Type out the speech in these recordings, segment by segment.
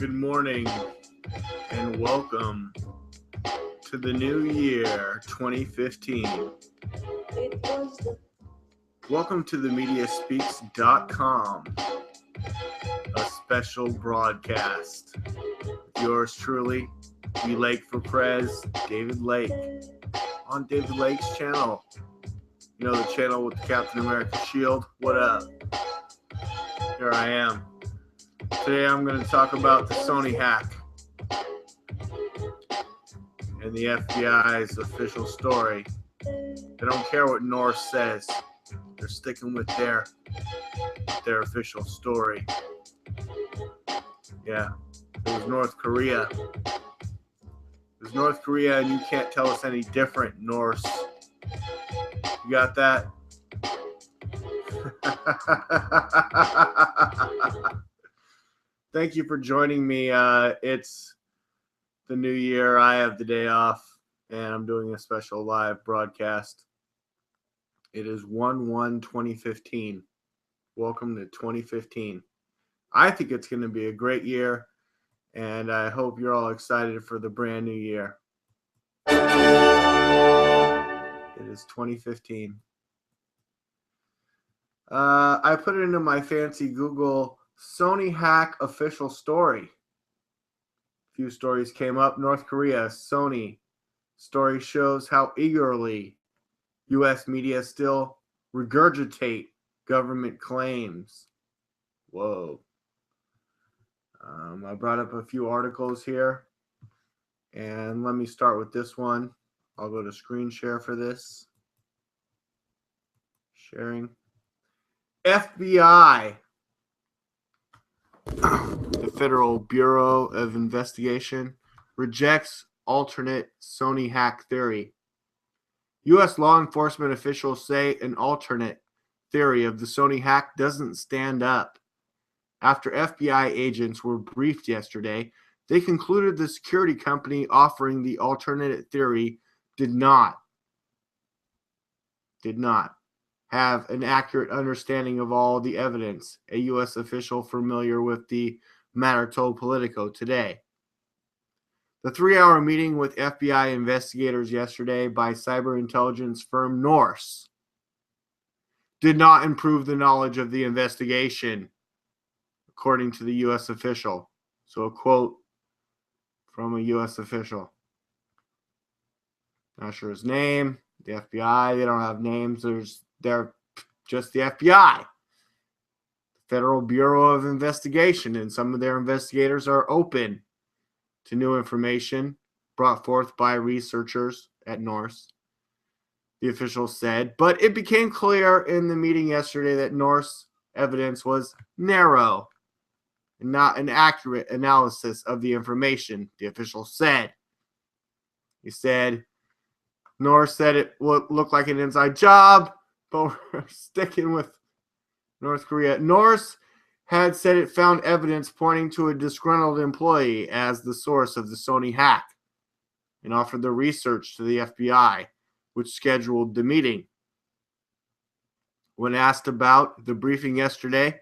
Good morning and welcome to the new year 2015. Welcome to the MediaSpeaks.com, a special broadcast. Yours truly, DLAKE for PREZ, David Lake, on David Lake's channel. You know, the channel with the Captain America shield. What up? Here I am. Today I'm going to talk about the Sony Hack and the FBI's official story. They don't care what North says. They're sticking with their official story. Yeah, it was North Korea. It was North Korea, and you can't tell us any different, Norse. You got that? Thank you for joining me. It's the new year. I have the day off, and I'm doing a special live broadcast. It is 1/1/2015. Welcome to 2015. I think it's going to be a great year, and I hope you're all excited for the brand new year. It is 2015. I put it into my fancy Google Sony Hack official story. A few stories came up. North Korea, Sony story shows how eagerly U.S. media still regurgitate government claims. Whoa. I brought up a few articles here, and let me start with this one. I'll go to screen share for this. Sharing. FBI, the Federal Bureau of Investigation, rejects alternate Sony hack theory. U.S. law enforcement officials say an alternate theory of the Sony hack doesn't stand up. After FBI agents were briefed yesterday, they concluded the security company offering the alternate theory did not have an accurate understanding of all the evidence, a U.S. official familiar with the matter told Politico today. The 3-hour meeting with FBI investigators yesterday by cyber intelligence firm Norse did not improve the knowledge of the investigation, according to the U.S. official. So a quote from a U.S. official. Not sure his name. The FBI, they don't have names. They're just the FBI, Federal Bureau of Investigation, and some of their investigators are open to new information brought forth by researchers at Norse, the official said. But it became clear in the meeting yesterday that Norse evidence was narrow and not an accurate analysis of the information, the official said. He said, Norse said it looked like an inside job, but we're sticking with North Korea. Norse had said it found evidence pointing to a disgruntled employee as the source of the Sony hack and offered the research to the FBI, which scheduled the meeting. When asked about the briefing yesterday,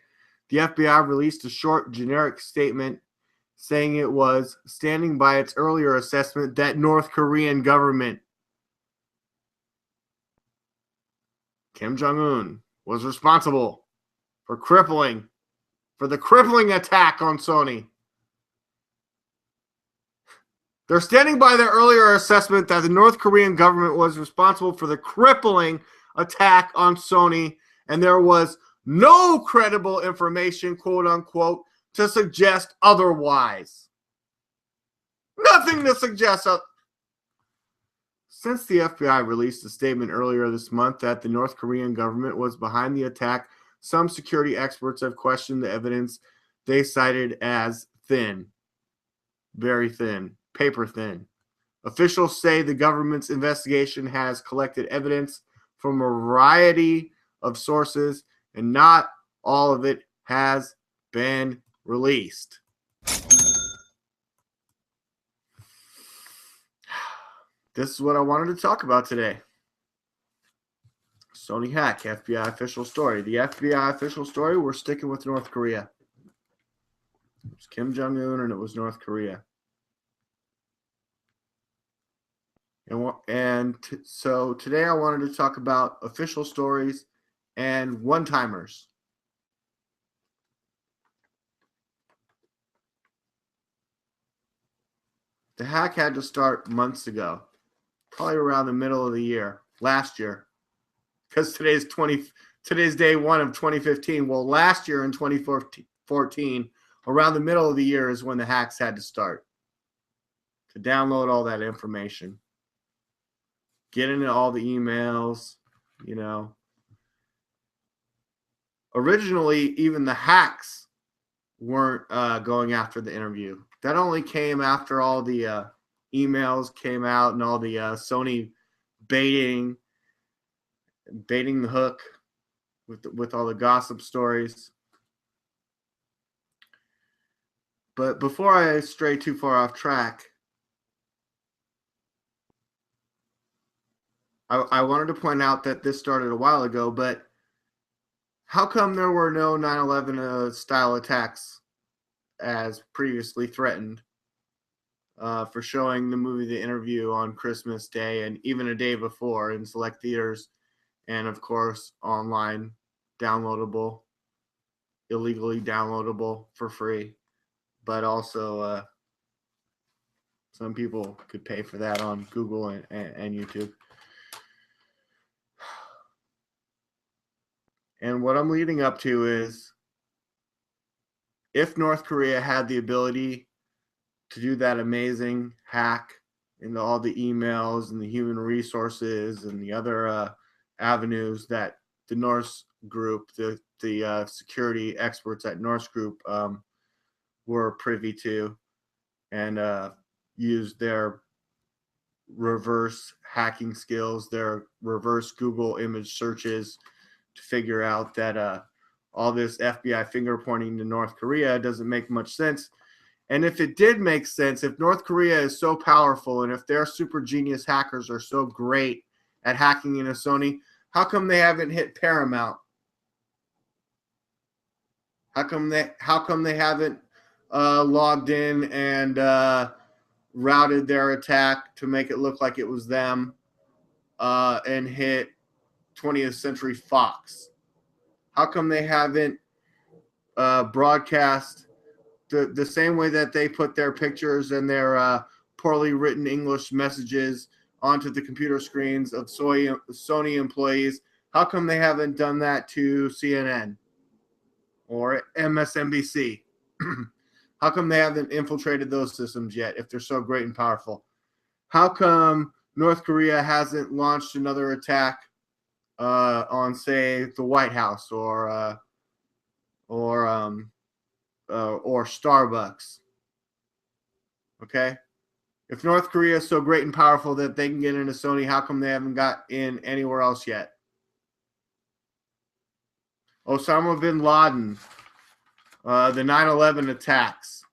the FBI released a short, generic statement saying it was standing by its earlier assessment that North Korean government Kim Jong-un was responsible for the crippling attack on Sony. They're standing by their earlier assessment that the North Korean government was responsible for the crippling attack on Sony, and there was no credible information, quote unquote, to suggest otherwise. Nothing to suggest Since the FBI released a statement earlier this month that the North Korean government was behind the attack, some security experts have questioned the evidence they cited as thin, very thin, paper thin. Officials say the government's investigation has collected evidence from a variety of sources, and not all of it has been released. This is what I wanted to talk about today. Sony Hack, FBI official story. The FBI official story, we're sticking with North Korea. It was Kim Jong-un and it was North Korea. So today I wanted to talk about official stories and one-timers. The hack had to start months ago, probably around the middle of the year, last year, because today's day one of 2015. Well, last year in 2014, around the middle of the year is when the hacks had to start to download all that information, get into all the emails, Originally, even the hacks weren't going after the interview. That only came after all the emails came out and all the Sony baiting the hook with all the gossip stories. But before I stray too far off track, I wanted to point out that this started a while ago, but how come there were no 9/11 style attacks as previously threatened for showing the movie The Interview on Christmas Day and even a day before in select theaters and, of course, online, downloadable, illegally downloadable for free, but also some people could pay for that on Google and YouTube. And what I'm leading up to is if North Korea had the ability to do that amazing hack into all the emails and the human resources and the other avenues that the Norse group, the security experts at Norse group were privy to, and used their reverse hacking skills, their reverse Google image searches to figure out that all this FBI finger pointing to North Korea doesn't make much sense. And if it did make sense, if North Korea is so powerful and if their super genius hackers are so great at hacking into Sony, how come they haven't hit Paramount? How come they haven't logged in and routed their attack to make it look like it was them and hit 20th Century Fox? How come they haven't broadcast the same way that they put their pictures and their poorly written English messages onto the computer screens of Sony employees? How come they haven't done that to CNN or MSNBC? How come they haven't infiltrated those systems yet if they're so great and powerful? How come North Korea hasn't launched another attack on, say, the White House or Starbucks? Okay, if North Korea is so great and powerful that they can get into Sony, how come they haven't got in anywhere else yet? Osama bin Laden, the 9/11 attacks.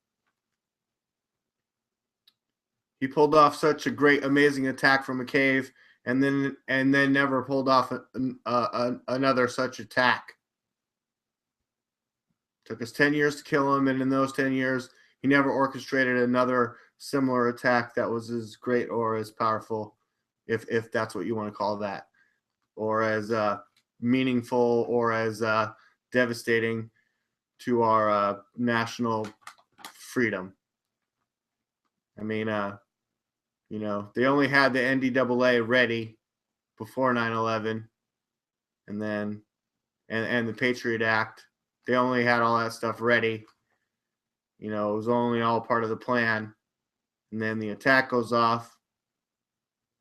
He pulled off such a great, amazing attack from a cave, and then never pulled off another such attack. Took us 10 years to kill him, and in those 10 years, he never orchestrated another similar attack that was as great or as powerful, if that's what you want to call that, or as meaningful or as devastating to our national freedom. I mean, they only had the NDAA ready before 9/11, and then and the Patriot Act. They only had all that stuff ready. It was only all part of the plan. And then the attack goes off,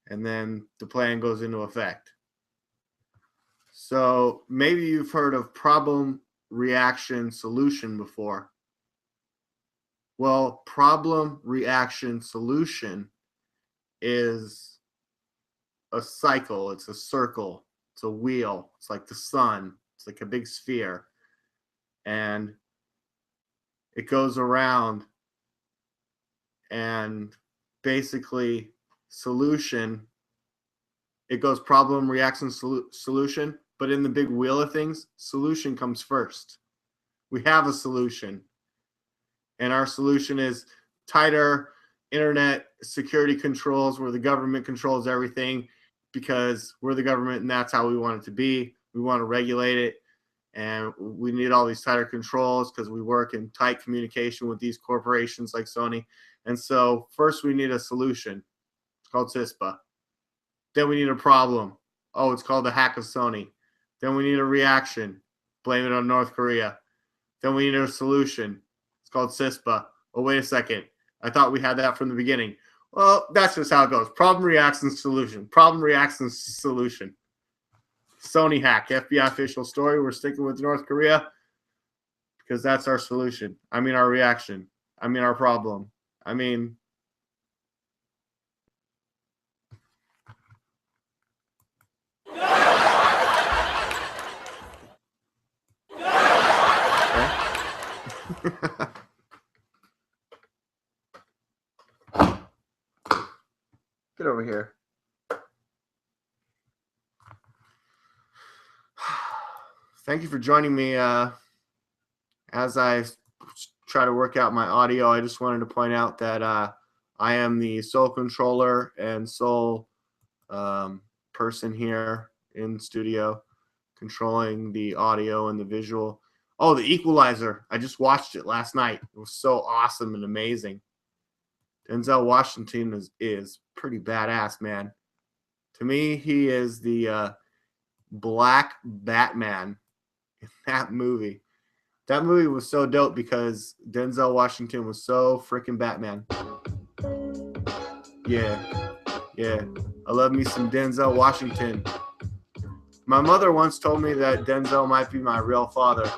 and then the plan goes into effect. So maybe you've heard of problem, reaction, solution before. Well, problem, reaction, solution is a cycle. It's a circle. It's a wheel. It's like the sun. It's like a big sphere. And it goes around, and basically solution, it goes problem, reaction, solution, but in the big wheel of things, solution comes first. We have a solution. And our solution is tighter internet security controls where the government controls everything, because we're the government and that's how we want it to be. We want to regulate it, and we need all these tighter controls because we work in tight communication with these corporations like Sony. And so first we need a solution. It's called CISPA. Then we need a problem. Oh, it's called the hack of Sony. Then we need a reaction. Blame it on North Korea. Then we need a solution. It's called CISPA. Oh, wait a second. I thought we had that from the beginning. Well, that's just how it goes. Problem, reaction, solution. Problem, reaction, solution. Sony hack, FBI official story. We're sticking with North Korea because that's our solution. I mean our reaction. I mean our problem. I mean... Get over here. Thank you for joining me as I try to work out my audio. I just wanted to point out that I am the sole controller and sole person here in studio controlling the audio and the visual. Oh, the Equalizer. I just watched it last night. It was so awesome and amazing. Denzel Washington is pretty badass, man. To me, he is the Black Batman in that movie. That movie was so dope because Denzel Washington was so freaking Batman. Yeah. I love me some Denzel Washington. My mother once told me that Denzel might be my real father.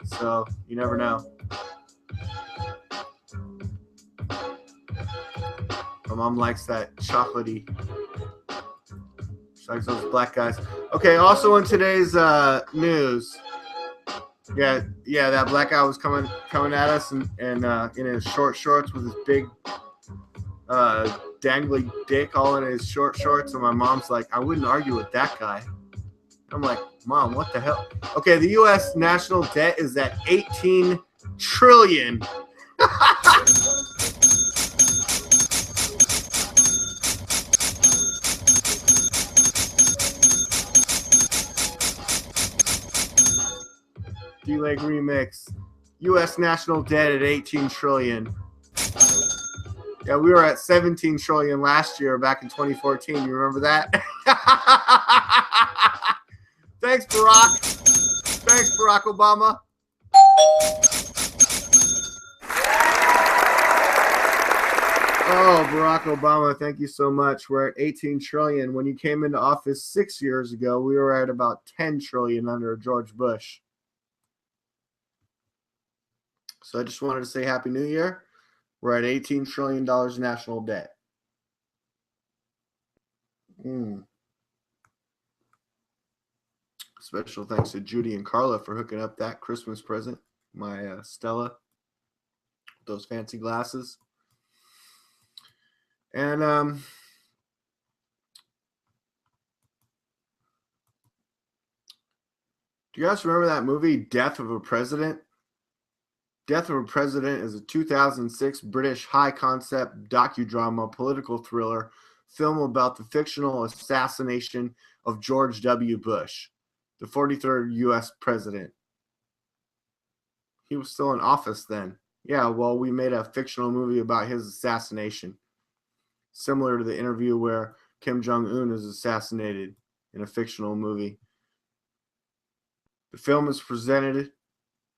So, you never know. My mom likes that chocolatey. She likes those black guys. Okay, also in today's news, yeah, that black guy was coming at us and in his short shorts with his big dangly dick all in his short shorts, and my mom's like, I wouldn't argue with that guy. I'm like, Mom, what the hell? Okay, the U.S. national debt is at 18 trillion. DLAKE remix. U.S. national debt at 18 trillion. Yeah, we were at 17 trillion last year back in 2014. You remember that? Thanks, Barack. Thanks, Barack Obama. Oh, Barack Obama, thank you so much. We're at 18 trillion. When you came into office 6 years ago, we were at about 10 trillion under George Bush. So I just wanted to say Happy New Year. We're at $18 trillion national debt. Special thanks to Judy and Carla for hooking up that Christmas present. My Stella. Those fancy glasses. And do you guys remember that movie, Death of a President? Death of a President is a 2006 British high-concept docudrama political thriller film about the fictional assassination of George W. Bush, the 43rd U.S. president. He was still in office then. Yeah, well, we made a fictional movie about his assassination, similar to the interview where Kim Jong-un is assassinated in a fictional movie. The film is presented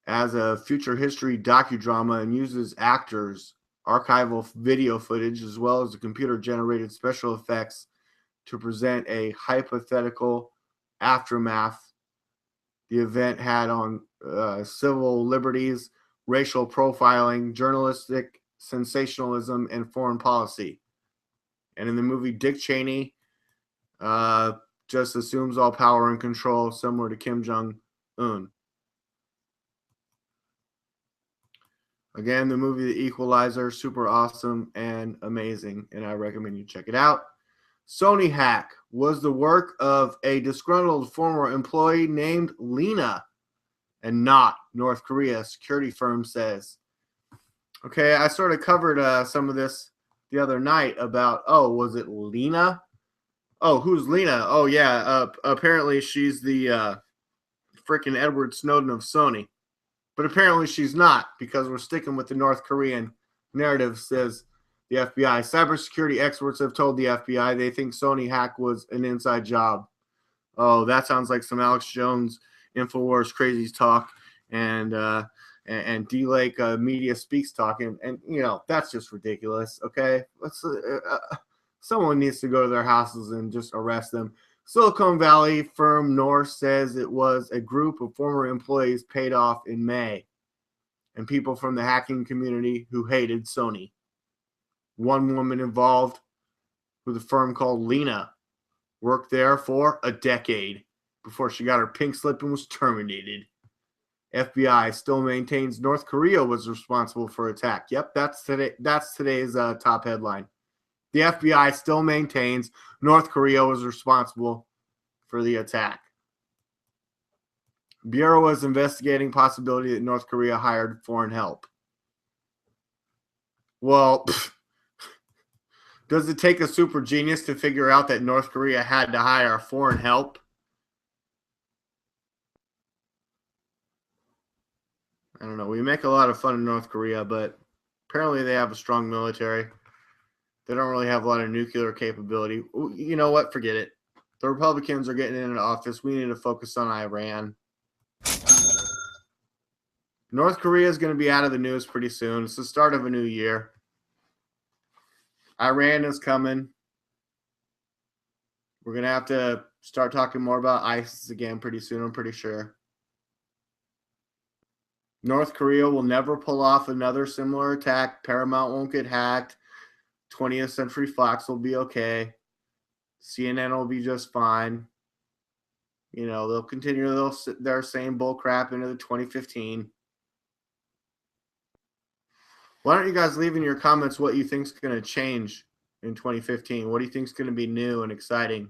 as a future history docudrama and uses actors, archival video footage, as well as the computer-generated special effects to present a hypothetical aftermath the event had on civil liberties, racial profiling, journalistic sensationalism, and foreign policy. And in the movie, Dick Cheney just assumes all power and control, similar to Kim Jong-un. Again, the movie The Equalizer, super awesome and amazing, and I recommend you check it out. Sony Hack was the work of a disgruntled former employee named Lena and not North Korea, security firm says. Okay, I sort of covered some of this the other night about, oh, was it Lena? Oh, who's Lena? Oh, yeah, apparently she's the freaking Edward Snowden of Sony. But apparently she's not, because we're sticking with the North Korean narrative, says the FBI. Cybersecurity experts have told the FBI they think Sony Hack was an inside job. Oh, that sounds like some Alex Jones InfoWars crazies talk and DLAKE Media Speaks talk. And, you know, that's just ridiculous, okay? Someone needs to go to their houses and just arrest them. Silicon Valley firm North says it was a group of former employees paid off in May and people from the hacking community who hated Sony. One woman involved with a firm called Lena worked there for a decade before she got her pink slip and was terminated. FBI still maintains North Korea was responsible for attack. Yep, that's today's top headline. The FBI still maintains North Korea was responsible for the attack. Bureau is investigating possibility that North Korea hired foreign help. Well, does it take a super genius to figure out that North Korea had to hire foreign help? I don't know. We make a lot of fun of North Korea, but apparently they have a strong military. They don't really have a lot of nuclear capability. You know what? Forget it. The Republicans are getting into office. We need to focus on Iran. North Korea is going to be out of the news pretty soon. It's the start of a new year. Iran is coming. We're going to have to start talking more about ISIS again pretty soon, I'm pretty sure. North Korea will never pull off another similar attack. Paramount won't get hacked. 20th Century Fox will be okay. CNN will be just fine. You know, they'll continue their same bull crap into the 2015. Why don't you guys leave in your comments what you think is going to change in 2015? What do you think is going to be new and exciting?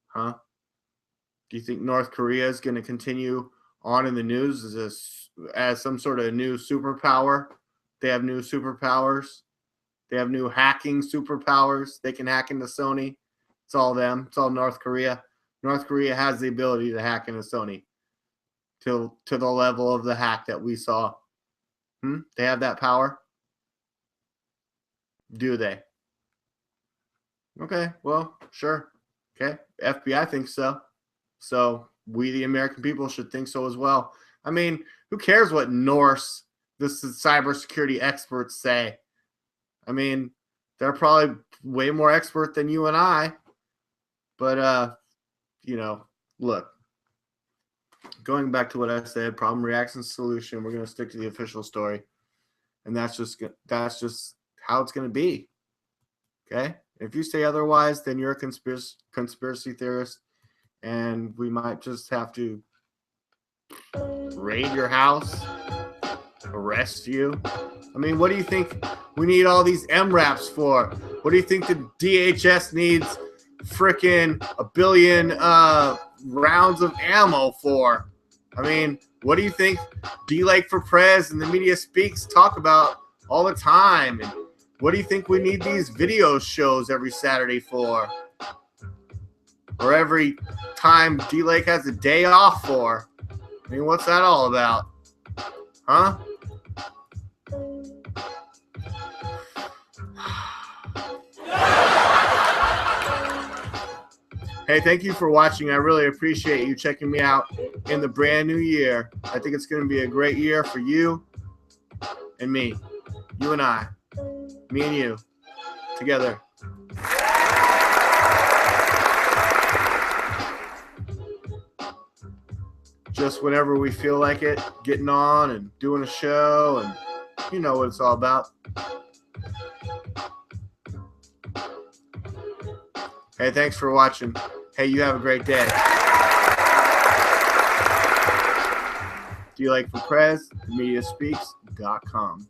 Huh? Do you think North Korea is going to continue on in the news as some sort of new superpower? They have new superpowers. They have new hacking superpowers. They can hack into Sony. It's all them. It's all North Korea. North Korea has the ability to hack into Sony to the level of the hack that we saw. They have that power? Do they? Okay, well, sure. Okay, FBI thinks so. So we, the American people, should think so as well. I mean, who cares what Norse, the cybersecurity experts say? I mean, they're probably way more expert than you and I. But, you know, look, going back to what I said, problem, reaction, solution, we're going to stick to the official story. And that's just how it's going to be. Okay? If you say otherwise, then you're a conspiracy theorist. And we might just have to raid your house, arrest you. I mean, what do you think we need all these MRAPs for? What do you think the DHS needs freaking 1 billion rounds of ammo for? I mean, what do you think DLAKE for PREZ and the Media Speaks talk about all the time? And what do you think we need these video shows every Saturday for? Or every time DLAKE has a day off for? I mean, what's that all about? Huh? Hey, thank you for watching. I really appreciate you checking me out in the brand new year. I think it's going to be a great year for you and me. You and I. Me and you. Together. Just whenever we feel like it, getting on and doing a show, and you know what it's all about. Hey, thanks for watching. Hey, you have a great day. DLAKE for PREZ, MediaSpeaks.com.